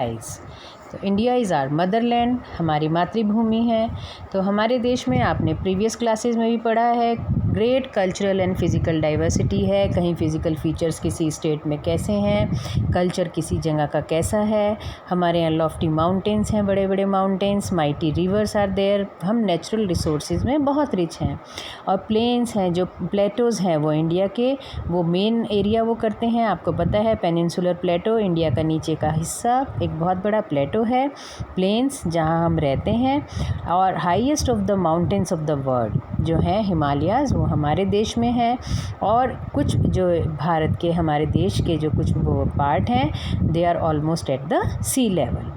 Size. तो India is our Motherland, हमारी मातृभूमि है। तो हमारे देश में आपने प्रीवियस क्लासेस में भी पढ़ा है, great cultural and physical diversity है। कहीं फिज़िकल फीचर्स किसी स्टेट में कैसे हैं, कल्चर किसी जगह का कैसा है। हमारे यहाँ लॉफ्टी माउंटेन्स हैं, बड़े बड़े mountains, mighty rivers are there. हम नेचुरल रिसोर्सेज में बहुत रिच हैं। और प्लेन्स हैं, जो प्लेटोज़ हैं वो इंडिया के, वो मेन एरिया वो करते हैं, आपको पता है पेनिनसुलर प्लेटो इंडिया का नीचे का हिस्सा एक बहुत बड़ा प्लेटो है। प्लेन्स जहाँ हम रहते हैं, और highest of the mountains of the world जो है हिमालयाज़, वो हमारे देश में है। और कुछ जो भारत के, हमारे देश के जो कुछ वो पार्ट हैं, they are almost at the sea level.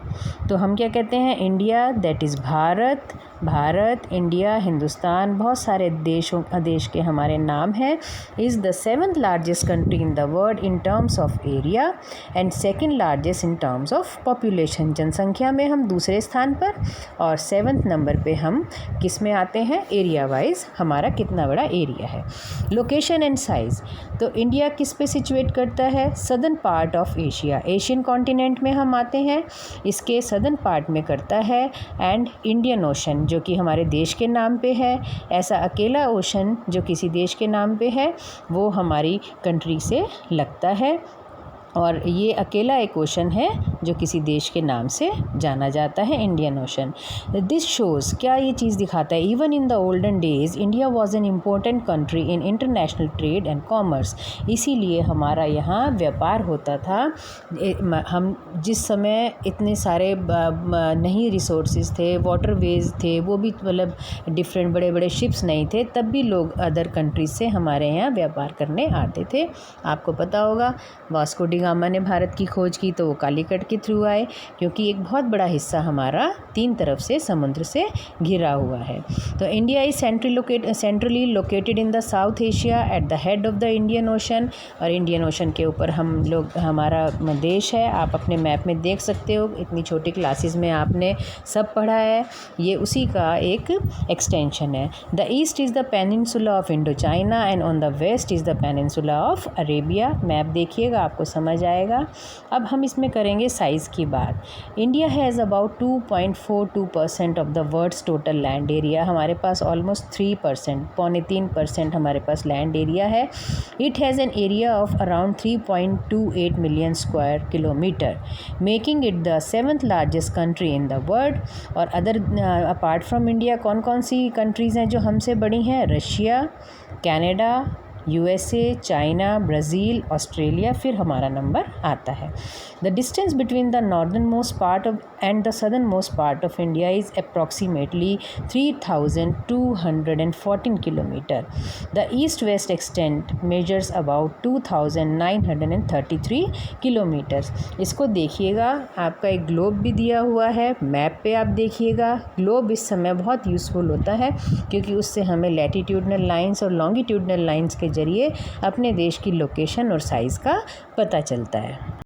तो हम क्या कहते हैं, India that is Bharat, Bharat, India, Hindustan, बहुत सारे देश के हमारे नाम हैं। Is the 7th largest country in the world in terms of area and 2nd largest in terms of population. जनसंख्या में हम दूसरे स्थान पर, और 7th नंबर पे हम किस में आते हैं, एरिया वाइज हमारा कितना बड़ा एरिया है। लोकेशन एंड साइज़, तो इंडिया किस पे सिचुएट करता है, southern part of Asia, Asian continent में हम आते हैं, इसके सदर्न पार्ट में करता है। एंड इंडियन ओशन जो कि हमारे देश के नाम पे है, ऐसा अकेला ओशन जो किसी देश के नाम पे है वो हमारी कंट्री से लगता है, और ये अकेला एक ओशन है जो किसी देश के नाम से जाना जाता है, इंडियन ओशन। दिस शोज़, क्या ये चीज़ दिखाता है, even in the olden days India was an important country in international trade and commerce. इसीलिए हमारा यहाँ व्यापार होता था। हम जिस समय इतने सारे नहीं रिसोर्सेज थे, वाटरवेज थे, वो भी मतलब डिफरेंट, बड़े बड़े शिप्स नहीं थे, तब भी लोग अदर कंट्रीज से हमारे यहाँ व्यापार करने आते थे। आपको पता होगा वास्को डी गामा ने भारत की खोज की तो वो कालीकट के थ्रू आए, क्योंकि एक बहुत बड़ा हिस्सा हमारा 3 तरफ से समुद्र से घिरा हुआ है। तो India is centrally located in the south Asia at the head of the Indian ocean, और इंडियन ओशन के ऊपर हम लोग, हमारा देश है। आप अपने मैप में देख सकते हो, इतनी छोटी क्लासेस में आपने सब पढ़ा है, ये उसी का एक एक्सटेंशन है। The east is the peninsula of Indochina and on the west is the peninsula of Arabia. Map देखिएगा आपको समझ आएगा। अब हम इसमें करेंगे साइज़ की बात। India has about 2.42% of the world's total land area. हमारे पास ऑलमोस्ट 3%, 3.25% हमारे पास लैंड एरिया है। It has an area of around 3.28 million square kilometre, making it the 7th largest country in the world. और other apart from India कौन कौन सी countries हैं जो हमसे बड़ी हैं, Russia, Canada, USA, China, Brazil, Australia, फिर हमारा नंबर आता है। The distance between the northern most part of and the southern most part of India is approximately 3214 kilometre. The east west extent measures about 2933 kilometres. इसको देखिएगा, आपका एक globe भी दिया हुआ है, मैप पे आप देखिएगा। ग्लोब इस समय बहुत यूज़फुल होता है, क्योंकि उससे हमें लैटिट्यूडनल लाइंस और लॉन्गिट्यूडनल लाइंस के ज़रिए अपने देश की लोकेशन और साइज़ का पता चलता है।